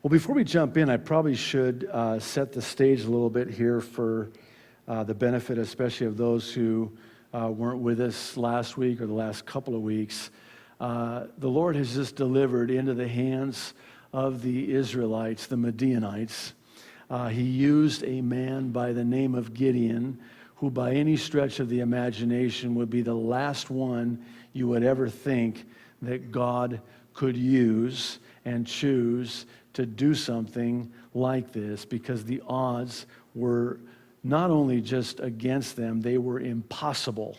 Well, before we jump in, I probably should set the stage a little bit here for the benefit, especially of those who weren't with us last week or the last couple of weeks. The Lord has just delivered into the hands of the Israelites, the Midianites. He used a man by the name of Gideon, who by any stretch of the imagination would be the last one you would ever think that God could use and choose to do something like this, because the odds were not only just against them, they were impossible.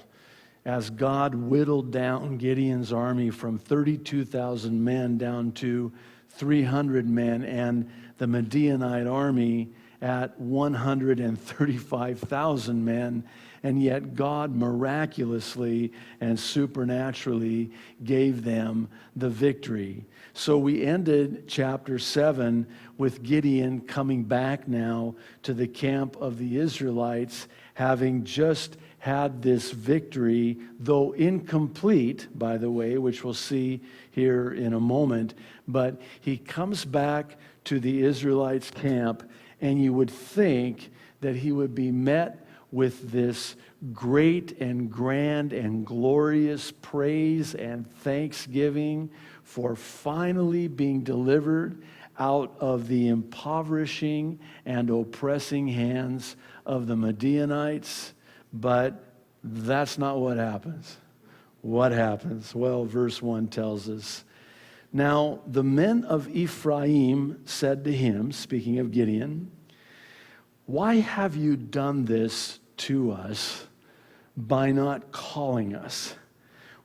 As God whittled down Gideon's army from 32,000 men down to 300 men, and the Midianite army at 135,000 men, and yet God miraculously and supernaturally gave them the victory. So we ended chapter 7 with Gideon coming back now to the camp of the Israelites, having just had this victory, though incomplete, by the way, which we'll see here in a moment. But he comes back to the Israelites' camp, and you would think that he would be met with this great and grand and glorious praise and thanksgiving for finally being delivered out of the impoverishing and oppressing hands of the Midianites. But that's not what happens. What happens? Well, verse 1 tells us, "Now the men of Ephraim said to him," speaking of Gideon, "Why have you done this to us by not calling us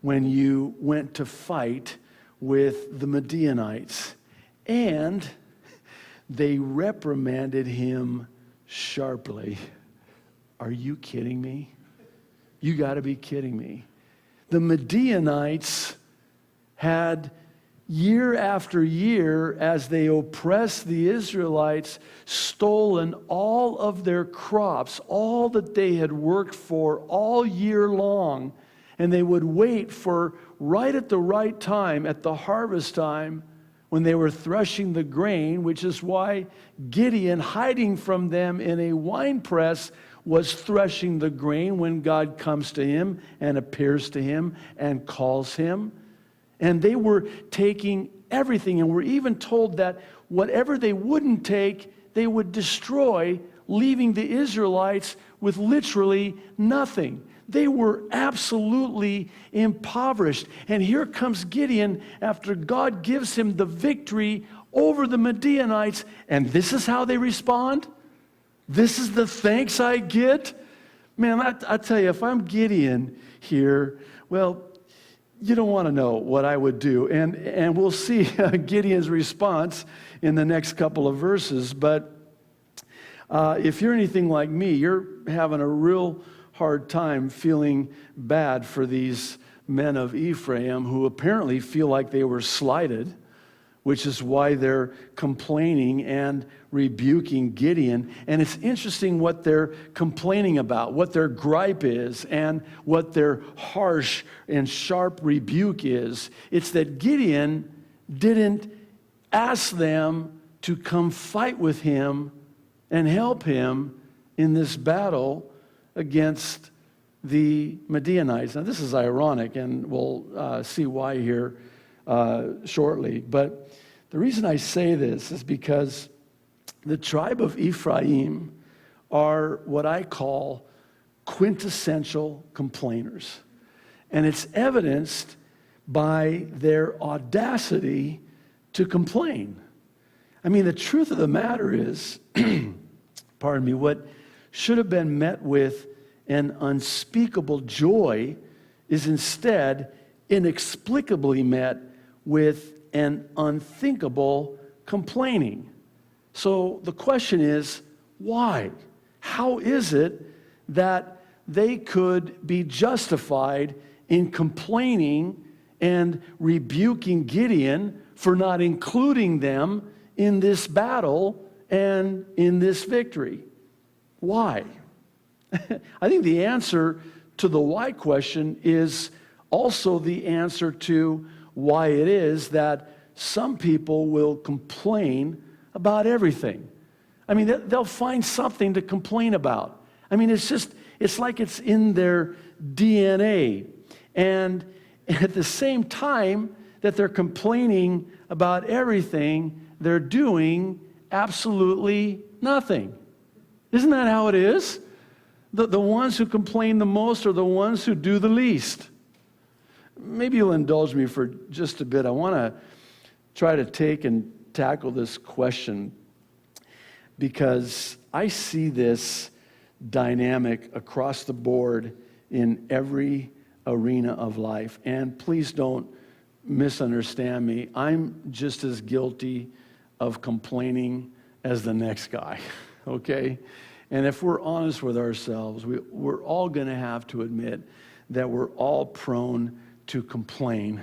when you went to fight with the Midianites?" And they reprimanded him sharply. Are you kidding me? You got to be kidding me. The Midianites had, year after year, as they oppressed the Israelites, stolen all of their crops, all that they had worked for all year long. And they would wait for right at the right time, at the harvest time, when they were threshing the grain, which is why Gideon, hiding from them in a winepress, was threshing the grain when God comes to him and appears to him and calls him. And they were taking everything, and we're even told that whatever they wouldn't take, they would destroy, leaving the Israelites with literally nothing. They were absolutely impoverished. And here comes Gideon after God gives him the victory over the Midianites, and this is how they respond? This is the thanks I get? Man, I tell you, if I'm Gideon here, well, you don't want to know what I would do. And we'll see Gideon's response in the next couple of verses. But if you're anything like me, you're having a real hard time feeling bad for these men of Ephraim who apparently feel like they were slighted, which is why they're complaining and rebuking Gideon. And it's interesting what they're complaining about, what their gripe is, and what their harsh and sharp rebuke is. It's that Gideon didn't ask them to come fight with him and help him in this battle against the Midianites. Now, this is ironic, and we'll see why here shortly. But the reason I say this is because the tribe of Ephraim are what I call quintessential complainers. And it's evidenced by their audacity to complain. I mean, the truth of the matter is, pardon me, what should have been met with an unspeakable joy is instead inexplicably met with an unthinkable complaining. So the question is, why? How is it that they could be justified in complaining and rebuking Gideon for not including them in this battle and in this victory? Why? I think the answer to the why question is also the answer to why it is that some people will complain about everything. I mean, they'll find something to complain about. I mean, it's like it's in their DNA. And at the same time that they're complaining about everything, they're doing absolutely nothing. Isn't that how it is? The ones who complain the most are the ones who do the least. Maybe you'll indulge me for just a bit. I want to try to take and tackle this question because I see this dynamic across the board in every arena of life. And please don't misunderstand me. I'm just as guilty of complaining as the next guy, okay? And if we're honest with ourselves, we're all going to have to admit that we're all prone to complain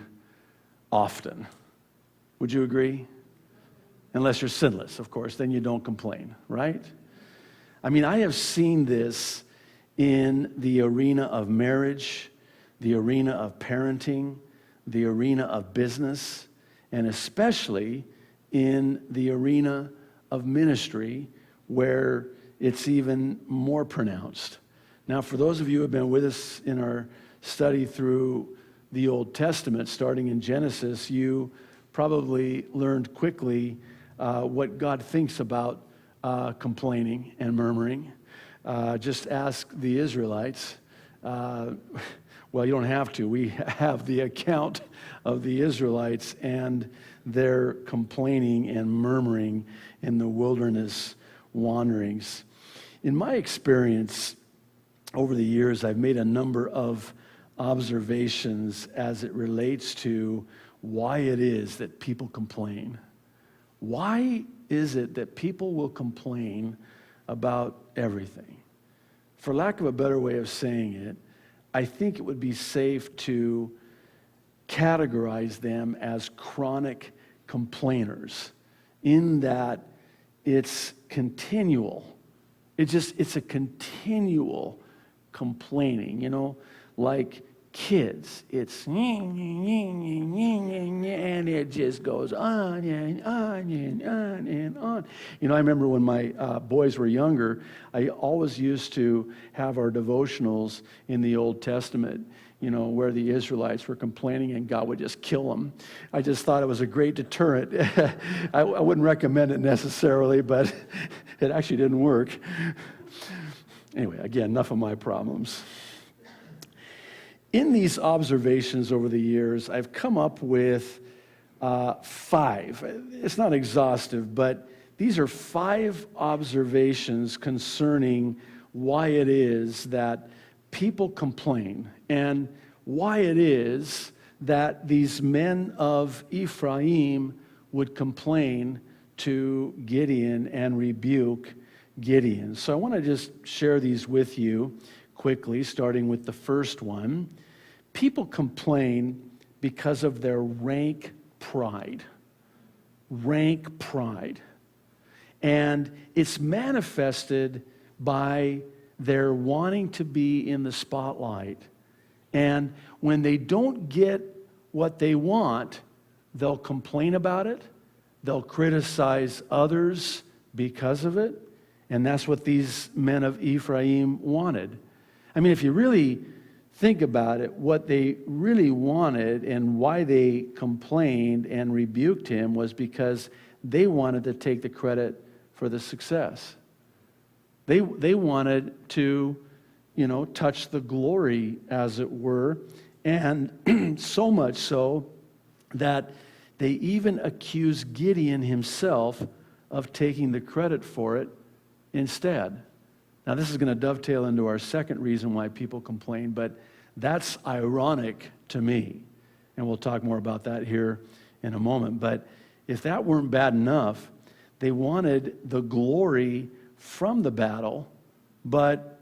often. Would you agree? Unless you're sinless, of course, then you don't complain, right? I mean, I have seen this in the arena of marriage, the arena of parenting, the arena of business, and especially in the arena of ministry where it's even more pronounced. Now, for those of you who have been with us in our study through the Old Testament, starting in Genesis, you probably learned quickly what God thinks about complaining and murmuring. Just ask the Israelites. Well, you don't have to. We have the account of the Israelites and their complaining and murmuring in the wilderness wanderings. In my experience over the years, I've made a number of observations as it relates to why it is that people complain. Why is it that people will complain about everything? For lack of a better way of saying it, I think it would be safe to categorize them as chronic complainers in that it's continual. It's a continual complaining, like kids. It's and it just goes on and on and on and on. I remember when my boys were younger, I always used to have our devotionals in the Old Testament, where the Israelites were complaining and God would just kill them. I just thought it was a great deterrent. I wouldn't recommend it necessarily, but it actually didn't work. Anyway, again, enough of my problems. In these observations over the years, I've come up with 5. It's not exhaustive, but these are 5 observations concerning why it is that people complain and why it is that these men of Ephraim would complain to Gideon and rebuke Gideon. So I want to just share these with you quickly, starting with the first one. People complain because of their rank pride. Rank pride. And it's manifested by their wanting to be in the spotlight. And when they don't get what they want, they'll complain about it. They'll criticize others because of it. And that's what these men of Ephraim wanted. I mean, if you really think about it, what they really wanted and why they complained and rebuked him was because they wanted to take the credit for the success. They wanted to, touch the glory, as it were, and so much so that they even accused Gideon himself of taking the credit for it instead. Now, this is going to dovetail into our second reason why people complain, but that's ironic to me. And we'll talk more about that here in a moment. But if that weren't bad enough, they wanted the glory from the battle, but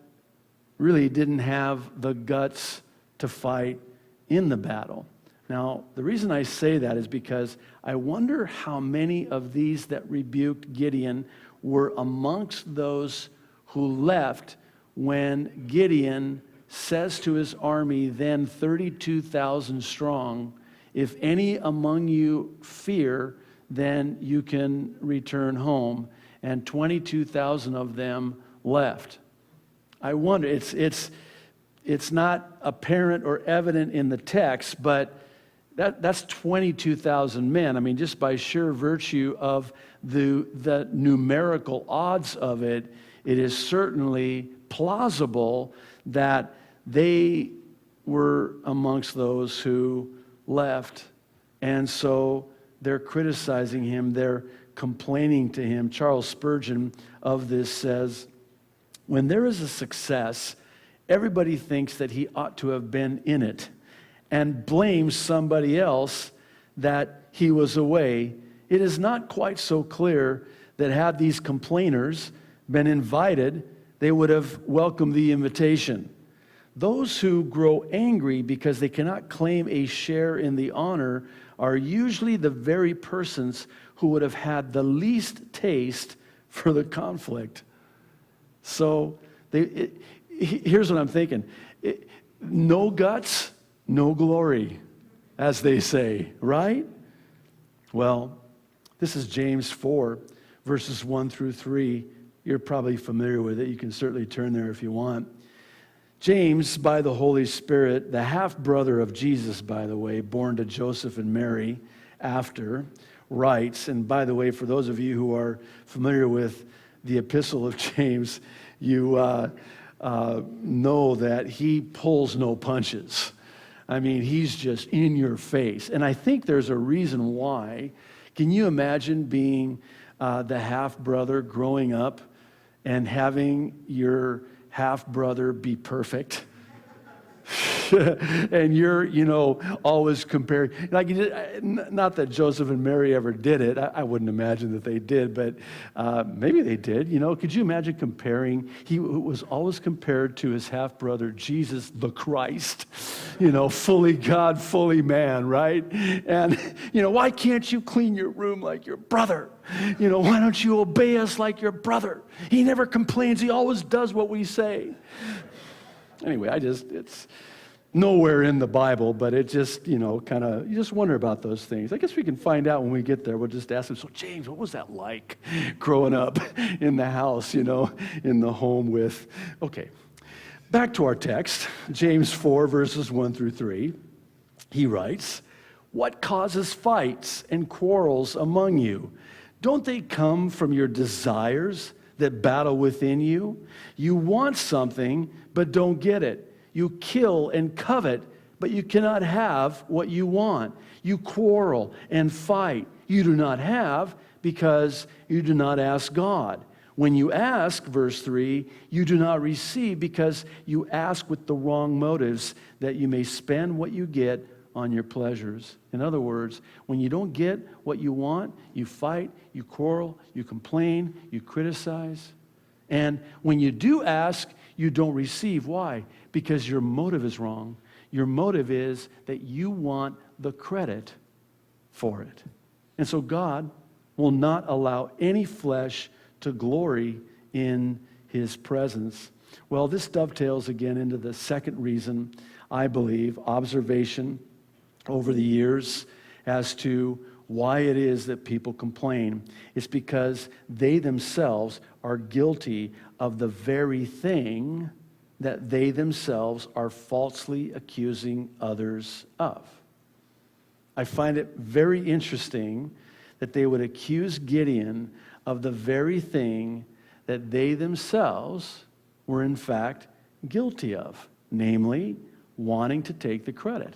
really didn't have the guts to fight in the battle. Now, the reason I say that is because I wonder how many of these that rebuked Gideon were amongst those who left when Gideon says to his army, then 32,000 strong, if any among you fear, then you can return home. And 22,000 of them left. I wonder, it's not apparent or evident in the text, but that's 22,000 men. I mean, just by sheer virtue of the numerical odds of it, it is certainly plausible that they were amongst those who left. And so they're criticizing him, they're complaining to him. Charles Spurgeon of this says, when there is a success, everybody thinks that he ought to have been in it and blames somebody else that he was away. It is not quite so clear that had these complainers been invited, they would have welcomed the invitation. Those who grow angry because they cannot claim a share in the honor are usually the very persons who would have had the least taste for the conflict. So here's what I'm thinking. No guts, no glory, as they say, right? Well, this is James 4, verses 1 through 3. You're probably familiar with it. You can certainly turn there if you want. James, by the Holy Spirit, the half-brother of Jesus, by the way, born to Joseph and Mary after, writes, and by the way, for those of you who are familiar with the epistle of James, you know that he pulls no punches. I mean, he's just in your face. And I think there's a reason why. Can you imagine being the half-brother growing up and having your half-brother be perfect? And you're, always comparing. Like, not that Joseph and Mary ever did it. I wouldn't imagine that they did, but maybe they did. Could you imagine comparing? He was always compared to his half-brother, Jesus the Christ, fully God, fully man, right? And, why can't you clean your room like your brother? Why don't you obey us like your brother? He never complains. He always does what we say. Anyway, it's nowhere in the Bible, but it just, you just wonder about those things. I guess we can find out when we get there. We'll just ask him, so James, what was that like growing up in the house, in the home with, okay. Back to our text, James 4, verses 1 through 3. He writes, "What causes fights and quarrels among you? Don't they come from your desires that battle within you? You want something, but don't get it. You kill and covet, but you cannot have what you want. You quarrel and fight. You do not have because you do not ask God. When you ask," verse 3, "you do not receive because you ask with the wrong motives, that you may spend what you get on your pleasures." In other words, when you don't get what you want, you fight, you quarrel, you complain, you criticize. And when you do ask, you don't receive. Why? Because your motive is wrong. Your motive is that you want the credit for it. And so God will not allow any flesh to glory in his presence. Well, this dovetails again into the second reason, I believe, observation over the years as to why it is that people complain. It's because they themselves are guilty of the very thing that they themselves are falsely accusing others of. I find it very interesting that they would accuse Gideon of the very thing that they themselves were in fact guilty of, namely wanting to take the credit.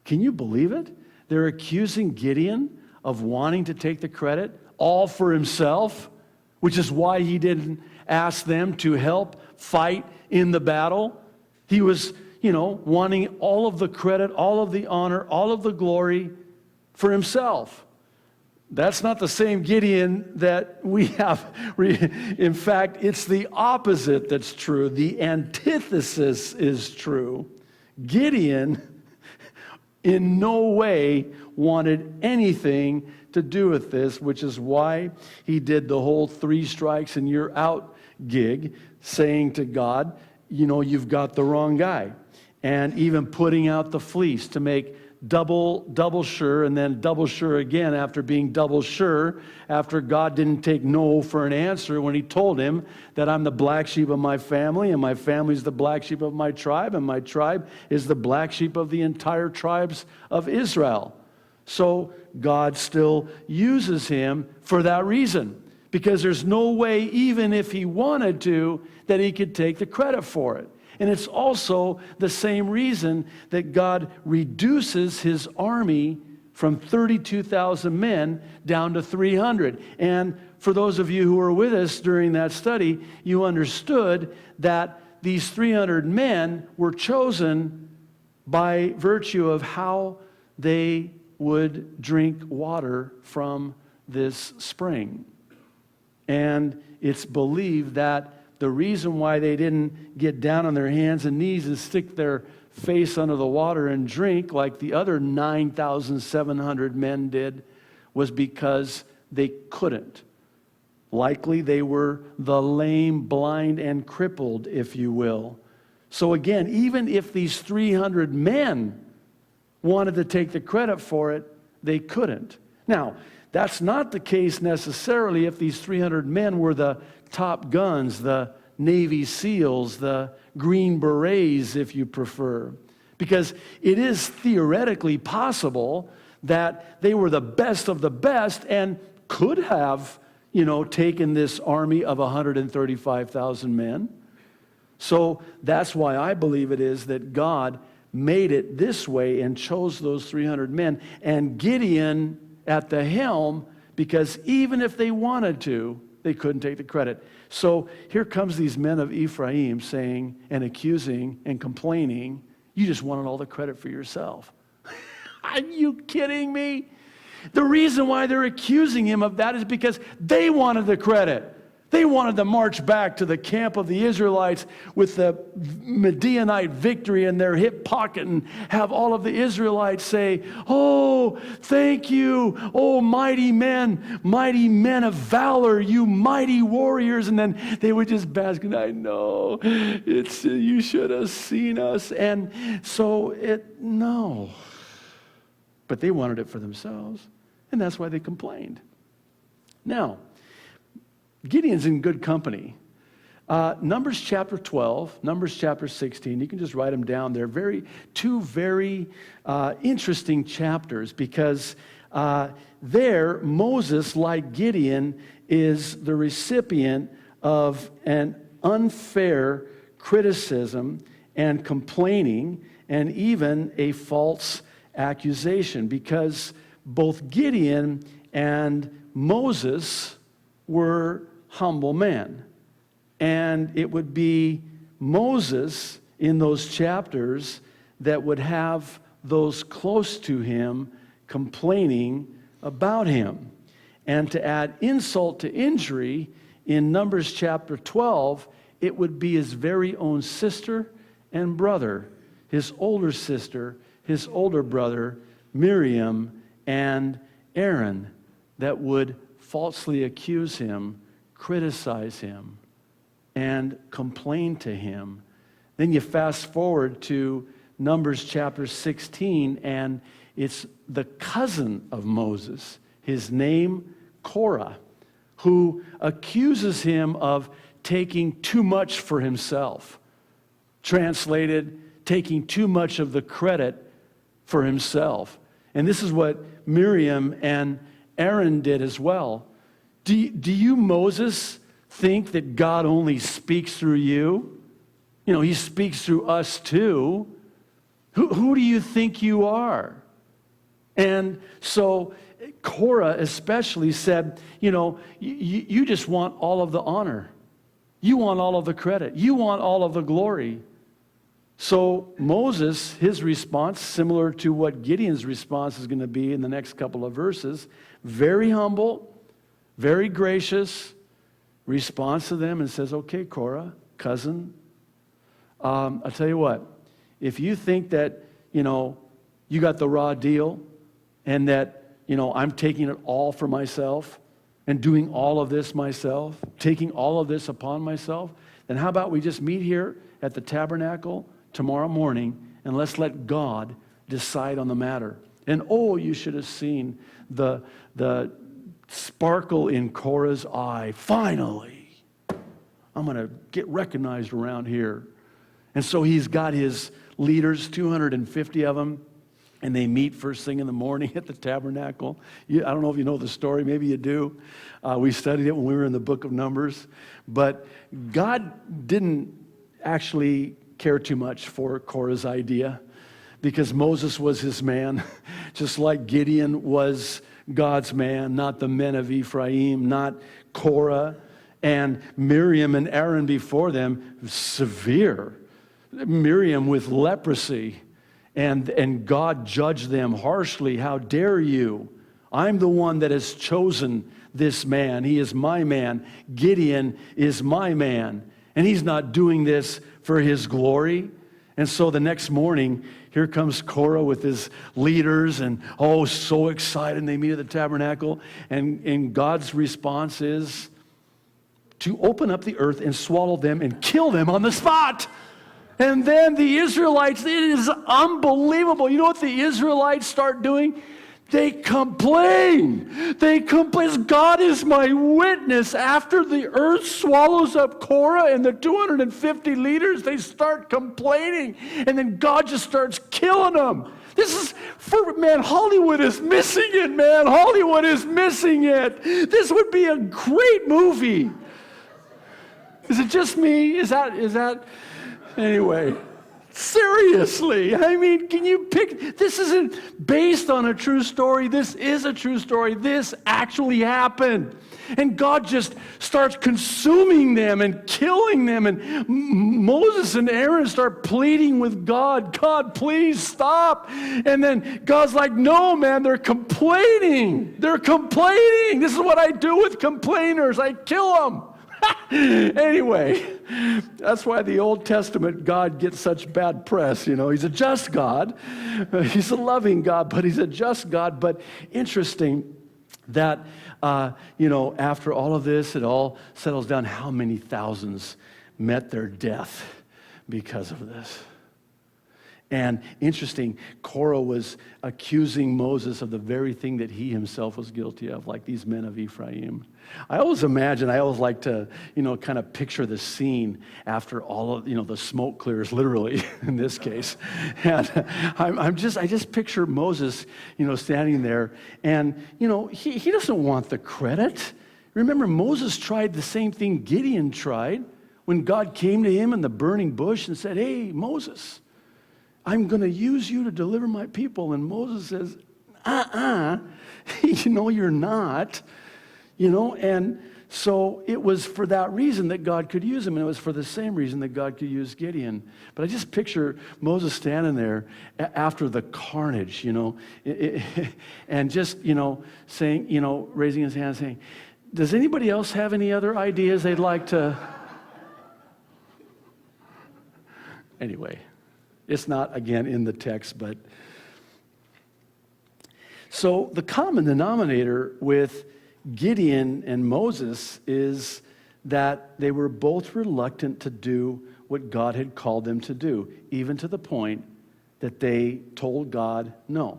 Can you believe it? They're accusing Gideon of wanting to take the credit all for himself, which is why he didn't ask them to help fight in the battle. He was, wanting all of the credit, all of the honor, all of the glory for himself. That's not the same Gideon that we have. In fact, it's the opposite that's true. The antithesis is true. Gideon in no way wanted anything to do with this, which is why he did the whole 3 strikes and you're out gig, saying to God, you've got the wrong guy. And even putting out the fleece to make double sure, and then double sure again after being double sure, after God didn't take no for an answer when he told him that I'm the black sheep of my family, and my family's the black sheep of my tribe, and my tribe is the black sheep of the entire tribes of Israel. So God still uses him for that reason, because there's no way, even if he wanted to, that he could take the credit for it. And it's also the same reason that God reduces his army from 32,000 men down to 300. And for those of you who were with us during that study, you understood that these 300 men were chosen by virtue of how they would drink water from this spring. And it's believed that the reason why they didn't get down on their hands and knees and stick their face under the water and drink like the other 9,700 men did was because they couldn't. Likely they were the lame, blind, and crippled, if you will. So again, even if these 300 men wanted to take the credit for it, they couldn't. Now, that's not the case necessarily if these 300 men were the top guns, the Navy SEALs, the Green Berets, if you prefer. Because it is theoretically possible that they were the best of the best and could have, taken this army of 135,000 men. So that's why I believe it is that God made it this way and chose those 300 men, and Gideon at the helm, because even if they wanted to, they couldn't take the credit. So here comes these men of Ephraim saying and accusing and complaining, you just wanted all the credit for yourself. Are you kidding me? The reason why they're accusing him of that is because they wanted the credit. They wanted to march back to the camp of the Israelites with the Midianite victory in their hip pocket and have all of the Israelites say, oh, thank you, oh, mighty men of valor, you mighty warriors. And then they would just bask in, I know, you should have seen us. And so no. But they wanted it for themselves, and that's why they complained. Now, Gideon's in good company. Numbers chapter 12, Numbers chapter 16, you can just write them down. They're two very interesting chapters, because there Moses, like Gideon, is the recipient of an unfair criticism and complaining and even a false accusation, because both Gideon and Moses were humble men. And it would be Moses in those chapters that would have those close to him complaining about him. And to add insult to injury, in Numbers chapter 12, it would be his very own sister and brother, his older sister, his older brother, Miriam and Aaron, that would falsely accuse him, criticize him, and complain to him. Then you fast forward to Numbers chapter 16, and it's the cousin of Moses, his name Korah, who accuses him of taking too much for himself. Translated, taking too much of the credit for himself. And this is what Miriam and Aaron did as well. Do you, Moses, think that God only speaks through you? He speaks through us too. Who do you think you are? And so Korah especially said, you just want all of the honor. You want all of the credit. You want all of the glory. So Moses, his response, similar to what Gideon's response is going to be in the next couple of verses, very humble, very gracious, responds to them and says, okay, Korah, cousin, I'll tell you what, if you think that, you got the raw deal and that, I'm taking it all for myself and doing all of this myself, taking all of this upon myself, then how about we just meet here at the tabernacle tomorrow morning, and let's let God decide on the matter. And oh, you should have seen the sparkle in Korah's eye. Finally, I'm going to get recognized around here. And so he's got his leaders, 250 of them, and they meet first thing in the morning at the tabernacle. I don't know if you know the story. Maybe you do. We studied it when we were in the book of Numbers. But God didn't actually care too much for Korah's idea, because Moses was his man, just like Gideon was God's man, not the men of Ephraim, not Korah. And Miriam and Aaron before them, severe. Miriam with leprosy, and God judged them harshly. How dare you? I'm the one that has chosen this man. He is my man. Gideon is my man. And he's not doing this for his glory. And so the next morning, here comes Korah with his leaders, and oh, so excited. And they meet at the tabernacle. And God's response is to open up the earth and swallow them and kill them on the spot. And then the Israelites, it is unbelievable. You know what the Israelites start doing? They complain. They complain. God is my witness. After the earth swallows up Korah and the 250 leaders, they start complaining. And then God just starts killing them. This is, man, Hollywood is missing it, man. Hollywood is missing it. This would be a great movie. Is it just me? Is that... Anyway, seriously, I mean, can you pick? This isn't based on a true story. This is a true story. This actually happened. And God just starts consuming them and killing them. And Moses and Aaron start pleading with God, God, please stop. And then God's like, no, man, they're complaining. They're complaining. This is what I do with complainers. I kill them. Anyway, that's why the Old Testament God gets such bad press. You know, he's a just God. He's a loving God, but he's a just God. But interesting that, after all of this, it all settles down. How many thousands met their death because of this? And interesting, Korah was accusing Moses of the very thing that he himself was guilty of, like these men of Ephraim. I always like to, kind of picture the scene after all of, the smoke clears, literally, in this case. And I just picture Moses, standing there, and, he doesn't want the credit. Remember, Moses tried the same thing Gideon tried when God came to him in the burning bush and said, hey, Moses, I'm going to use you to deliver my people. And Moses says, you're not. And so it was for that reason that God could use him, and it was for the same reason that God could use Gideon. But I just picture Moses standing there after the carnage, and just, saying, raising his hand saying, does anybody else have any other ideas they'd like to? Anyway. It's not, again, in the text, but... So the common denominator with Gideon and Moses is that they were both reluctant to do what God had called them to do, even to the point that they told God no.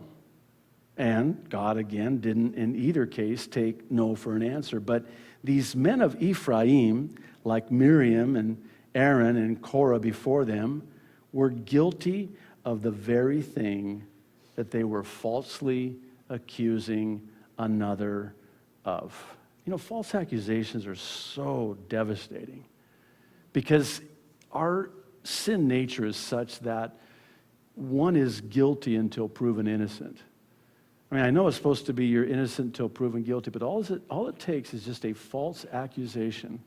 And God, again, didn't in either case take no for an answer. But these men of Ephraim, like Miriam and Aaron and Korah before them, were guilty of the very thing that they were falsely accusing another of. False accusations are so devastating because our sin nature is such that one is guilty until proven innocent. I mean, I know it's supposed to be you're innocent until proven guilty, but all it takes is just a false accusation.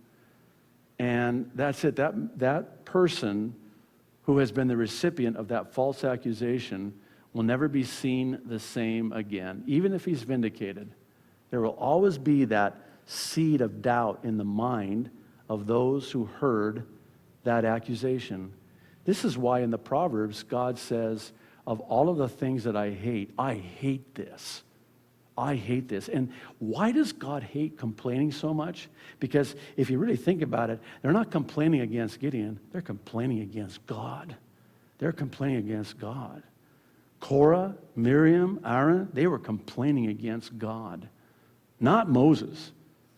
And that's it. That person who has been the recipient of that false accusation will never be seen the same again. Even if he's vindicated, there will always be that seed of doubt in the mind of those who heard that accusation. This is why in the Proverbs, God says, of all of the things that I hate this. I hate this. And why does God hate complaining so much? Because if you really think about it, they're not complaining against Gideon. They're complaining against God. They're complaining against God. Korah, Miriam, Aaron, they were complaining against God. Not Moses.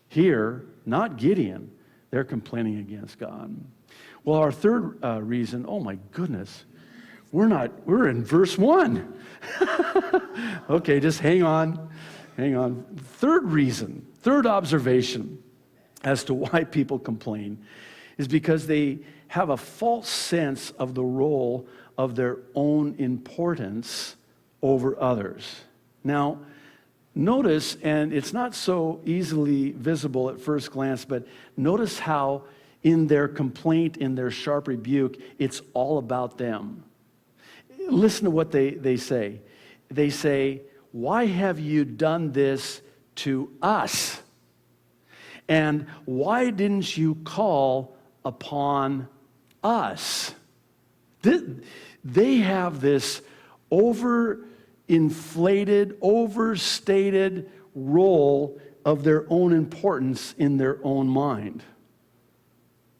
Here, not Gideon. They're complaining against God. Well, our third reason, oh my goodness, we're in verse 1. Okay, just hang on. Third reason, third observation as to why people complain is because they have a false sense of the role of their own importance over others. Now, notice, and it's not so easily visible at first glance, but notice how in their complaint, in their sharp rebuke, it's all about them. Listen to what they say. They say, "Why have you done this to us? And why didn't you call upon us?" They have this overinflated, overstated role of their own importance in their own mind.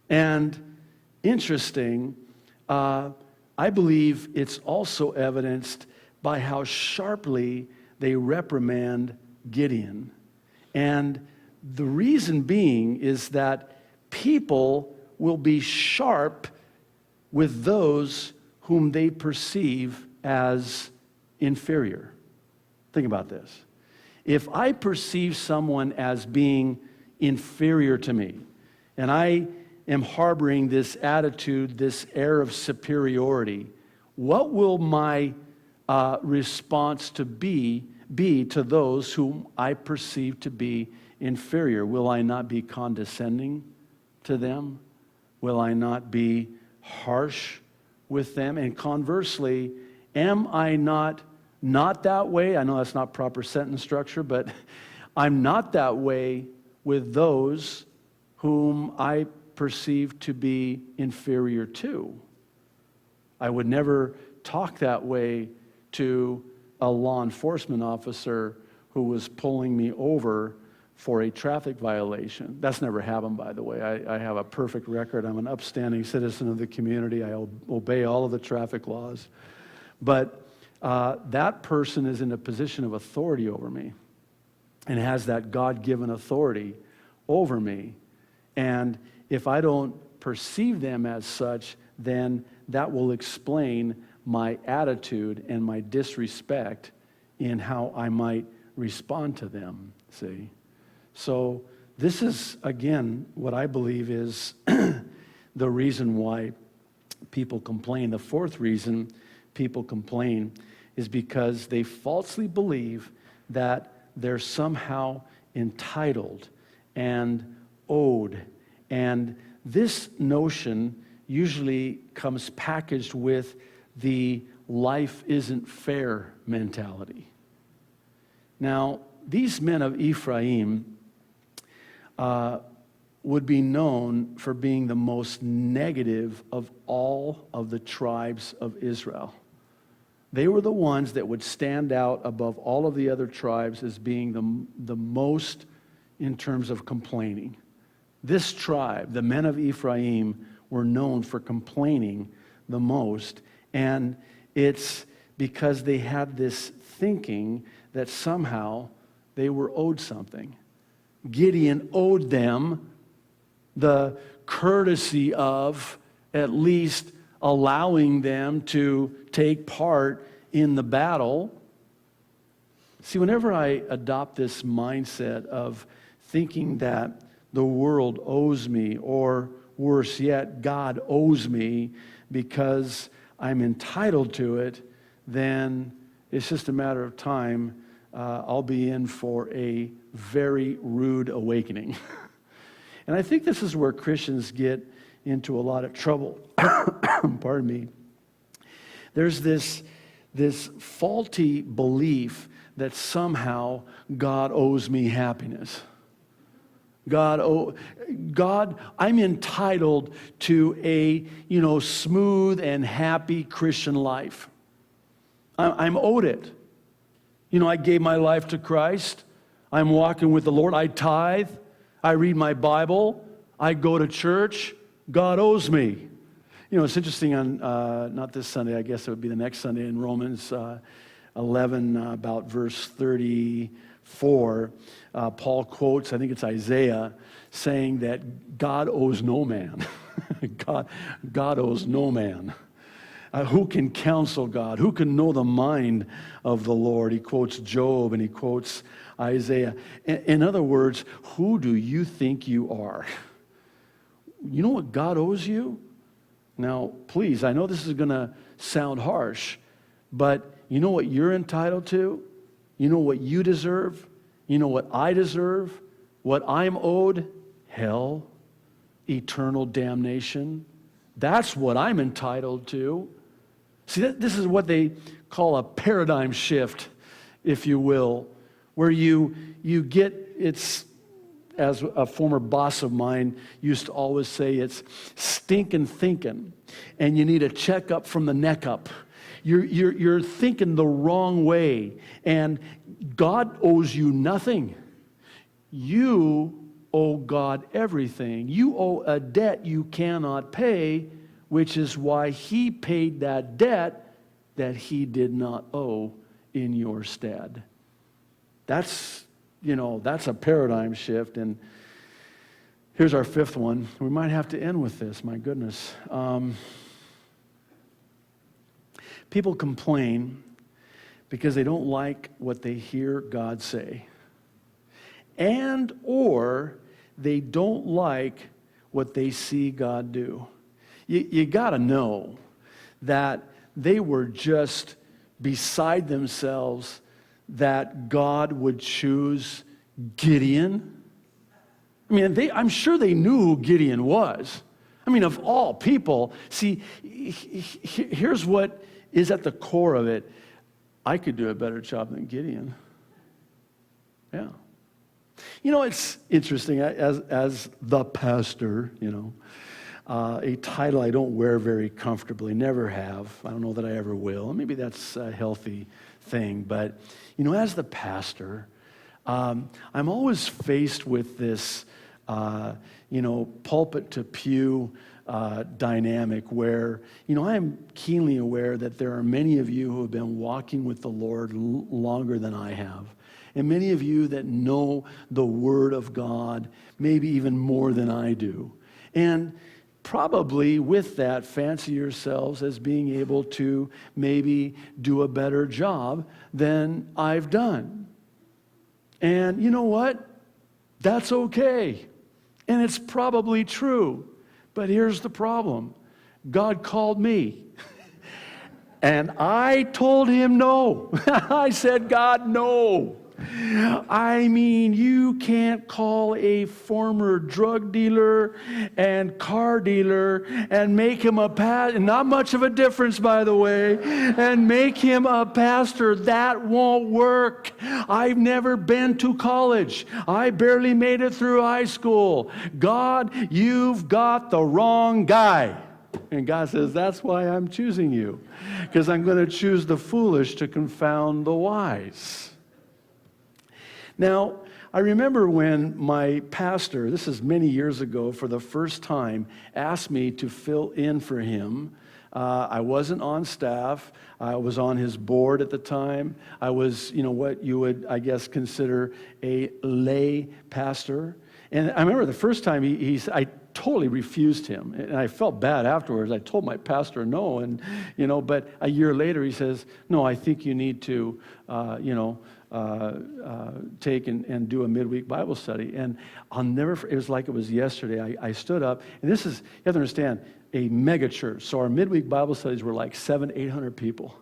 And interesting, I believe it's also evidenced by how sharply they reprimand Gideon. And the reason being is that people will be sharp with those whom they perceive as inferior. Think about this. If I perceive someone as being inferior to me, and I am harboring this attitude, this air of superiority, what will my response to be to those whom I perceive to be inferior? Will I not be condescending to them? Will I not be harsh with them? And conversely, am I not that way? I know that's not proper sentence structure, but I'm not that way with those whom I perceive to be inferior to. I would never talk that way to a law enforcement officer who was pulling me over for a traffic violation. That's never happened, by the way. I have a perfect record. I'm an upstanding citizen of the community. I obey all of the traffic laws. But that person is in a position of authority over me and has that God-given authority over me. And if I don't perceive them as such, then that will explain my attitude and my disrespect in how I might respond to them, see? So this is, again, what I believe is the reason why people complain. The fourth reason people complain is because they falsely believe that they're somehow entitled and owed. And this notion usually comes packaged with the life isn't fair mentality. Now, these men of Ephraim would be known for being the most negative of all of the tribes of Israel. They were the ones that would stand out above all of the other tribes as being the most in terms of complaining. This tribe, the men of Ephraim, were known for complaining the most. And it's because they had this thinking that somehow they were owed something. Gideon owed them the courtesy of at least allowing them to take part in the battle. See, whenever I adopt this mindset of thinking that the world owes me, or worse yet, God owes me because I'm entitled to it, then it's just a matter of time. I'll be in for a very rude awakening. And I think this is where Christians get into a lot of trouble. Pardon me. There's this faulty belief that somehow God owes me happiness. God, I'm entitled to a, smooth and happy Christian life. I'm owed it. I gave my life to Christ. I'm walking with the Lord. I tithe. I read my Bible. I go to church. God owes me. You know, it's interesting on, not this Sunday, I guess it would be the next Sunday, in Romans 11, about verse 34, Paul quotes, I think it's Isaiah, saying that God owes no man. God owes no man. Who can counsel God? Who can know the mind of the Lord? He quotes Job and he quotes Isaiah. In other words, who do you think you are? You know what God owes you? Now, please, I know this is going to sound harsh, but you know what you're entitled to? You know what you deserve? You know what I deserve? What I'm owed? Hell, eternal damnation. That's what I'm entitled to. See, this is what they call a paradigm shift, if you will, where you get, it's, as a former boss of mine used to always say, it's stinking thinking, and you need a checkup from the neck up. You're thinking the wrong way, and God owes you nothing. You owe God everything. You owe a debt you cannot pay, which is why he paid that debt that he did not owe in your stead. That's a paradigm shift. And here's our fifth one. We might have to end with this, my goodness. People complain because they don't like what they hear God say. And or they don't like what they see God do. You got to know that they were just beside themselves that God would choose Gideon. I mean, I'm sure they knew who Gideon was. I mean, of all people, see, here's what is at the core of it. I could do a better job than Gideon. Yeah. You know, it's interesting, as the pastor, a title I don't wear very comfortably, never have. I don't know that I ever will. Maybe that's a healthy thing. But, as the pastor, I'm always faced with this, pulpit to pew dynamic where, I am keenly aware that there are many of you who have been walking with the Lord longer than I have. And many of you that know the Word of God, maybe even more than I do. And probably with that, fancy yourselves as being able to maybe do a better job than I've done. And you know what? That's okay. And it's probably true. But here's the problem. God called me. And I told him no. I said, God, no. I mean, you can't call a former drug dealer and car dealer and make him a pastor, not much of a difference, by the way, and make him a pastor. That won't work. I've never been to college. I barely made it through high school. God, you've got the wrong guy. And God says, that's why I'm choosing you, because I'm going to choose the foolish to confound the wise. Now, I remember when my pastor, this is many years ago, for the first time, asked me to fill in for him. I wasn't on staff. I was on his board at the time. I was, what you would, I guess, consider a lay pastor. And I remember the first time I totally refused him. And I felt bad afterwards. I told my pastor no. And, but a year later he says, no, I think you need to, take and do a midweek Bible study. And it was like it was yesterday. I stood up, and this is, you have to understand, a mega church. So our midweek Bible studies were like 700-800 people.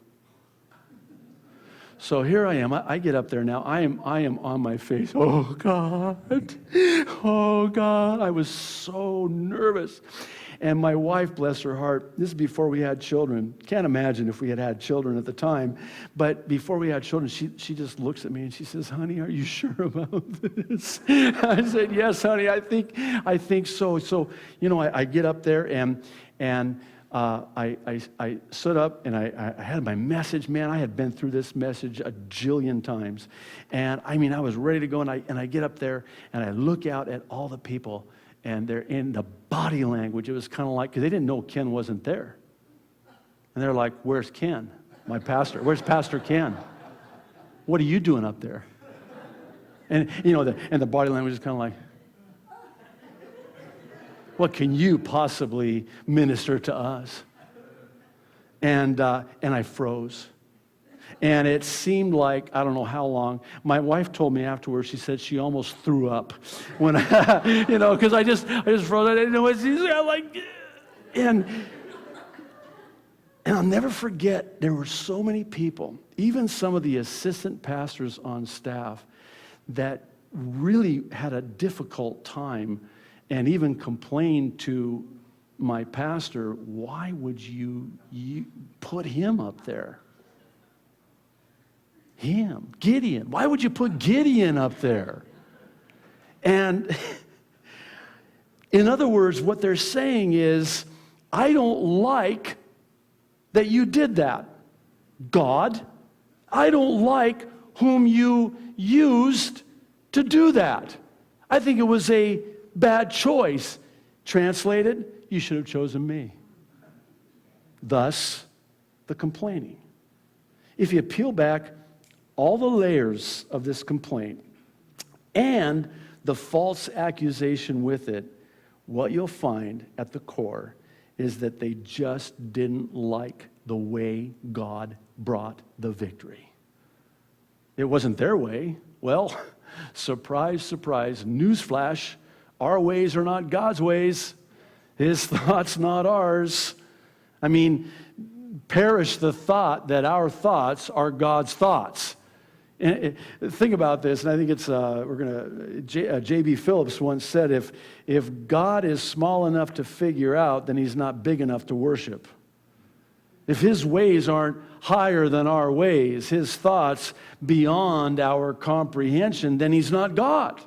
So here I am. I get up there now. I am on my face. Oh, God. Oh, God. I was so nervous. And my wife, bless her heart, this is before we had children. Can't imagine if we had children at the time. But before we had children, she just looks at me and she says, honey, are you sure about this? I said, yes, honey, I think so. So, I get up there and I stood up and I had my message. Man, I had been through this message a jillion times. And I was ready to go, and I get up there and I look out at all the people. And they're in the body language. It was kind of like, because they didn't know Ken wasn't there. And they're like, where's Ken, my pastor? Where's Pastor Ken? What are you doing up there? And, the body language is kind of like, what can you possibly minister to us? And I froze. And it seemed like, I don't know how long. My wife told me afterwards, she said she almost threw up when, because I just froze. I didn't know what she said. I'm like, and I'll never forget, there were so many people, even some of the assistant pastors on staff, that really had a difficult time and even complained to my pastor, why would you put him up there? Him, Gideon. Why would you put Gideon up there? And in other words, what they're saying is, I don't like that you did that. God, I don't like whom you used to do that. I think it was a bad choice. Translated, you should have chosen me. Thus, the complaining. If you peel back all the layers of this complaint and the false accusation with it, what you'll find at the core is that they just didn't like the way God brought the victory. It wasn't their way. Well, surprise, surprise, newsflash, our ways are not God's ways. His thoughts, not ours. I mean, perish the thought that our thoughts are God's thoughts. And think about this, and I think it's J.B. Phillips once said, if God is small enough to figure out, then he's not big enough to worship. If his ways aren't higher than our ways, his thoughts beyond our comprehension, then he's not God.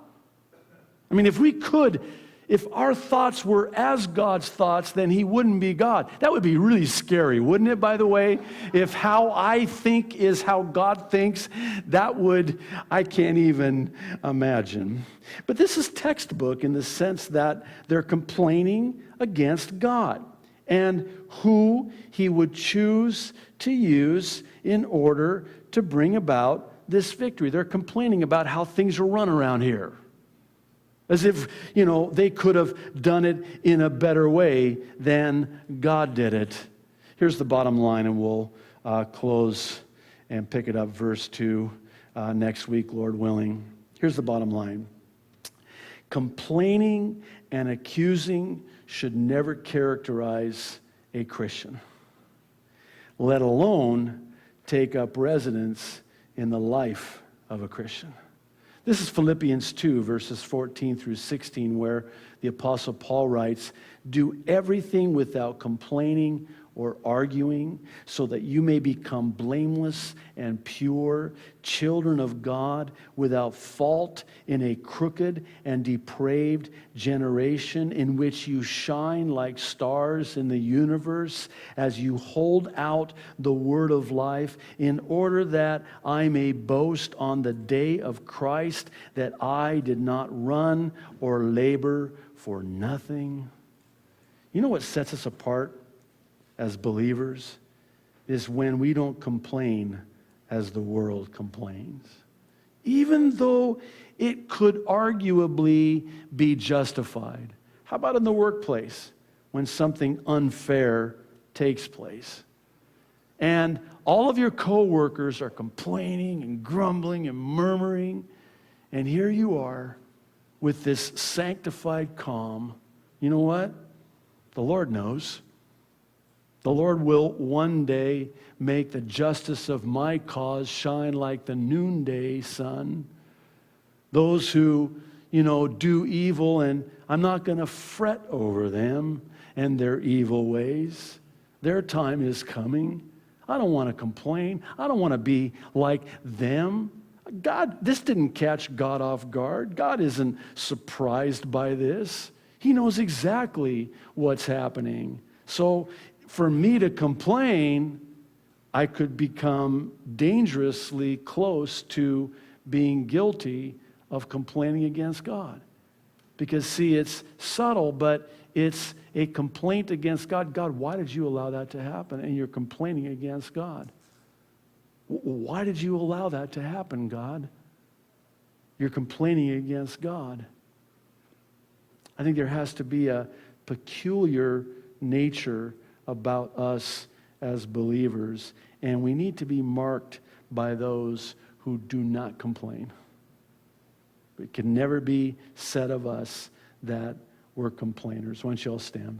I mean, if our thoughts were as God's thoughts, then he wouldn't be God. That would be really scary, wouldn't it, by the way? If how I think is how God thinks, I can't even imagine. But this is textbook in the sense that they're complaining against God and who he would choose to use in order to bring about this victory. They're complaining about how things are run around here. As if, they could have done it in a better way than God did it. Here's the bottom line, and we'll close and pick it up, verse 2, next week, Lord willing. Here's the bottom line. Complaining and accusing should never characterize a Christian, let alone take up residence in the life of a Christian. This is Philippians 2, verses 14 through 16, where the Apostle Paul writes, "Do everything without complaining or arguing, so that you may become blameless and pure, children of God, without fault in a crooked and depraved generation, in which you shine like stars in the universe, as you hold out the word of life, in order that I may boast on the day of Christ, that I did not run or labor for nothing." You know what sets us apart as believers is when we don't complain as the world complains. Even though it could arguably be justified. How about in the workplace when something unfair takes place? And all of your coworkers are complaining and grumbling and murmuring, and here you are with this sanctified calm. You know what? The Lord knows. The Lord will one day make the justice of my cause shine like the noonday sun. Those who, do evil, and I'm not going to fret over them and their evil ways. Their time is coming. I don't want to complain. I don't want to be like them. This didn't catch God off guard. God isn't surprised by this. He knows exactly what's happening. So for me to complain, I could become dangerously close to being guilty of complaining against God. Because, see, it's subtle, but it's a complaint against God. God, why did you allow that to happen? And you're complaining against God. Why did you allow that to happen, God? You're complaining against God. I think there has to be a peculiar nature about us as believers, and we need to be marked by those who do not complain. It can never be said of us that we're complainers. Why don't you all stand?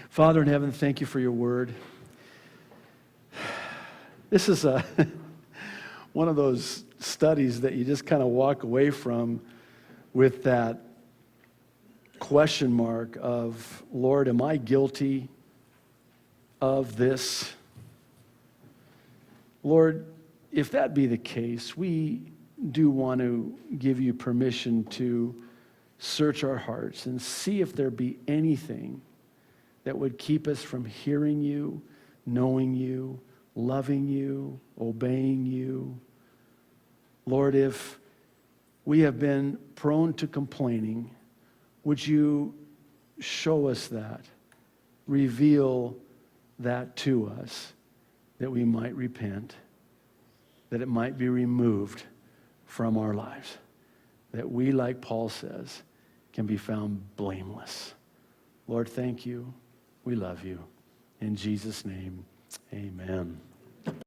Father in heaven, thank you for your word. This is one of those studies that you just kind of walk away from with that question mark of, Lord, am I guilty of this? Lord, if that be the case, we do want to give you permission to search our hearts and see if there be anything that would keep us from hearing you, knowing you, loving you, obeying you. Lord, if we have been prone to complaining, would you show us that, reveal that to us, that we might repent, that it might be removed from our lives, that we, like Paul says, can be found blameless. Lord, thank you. We love you. In Jesus' name, amen.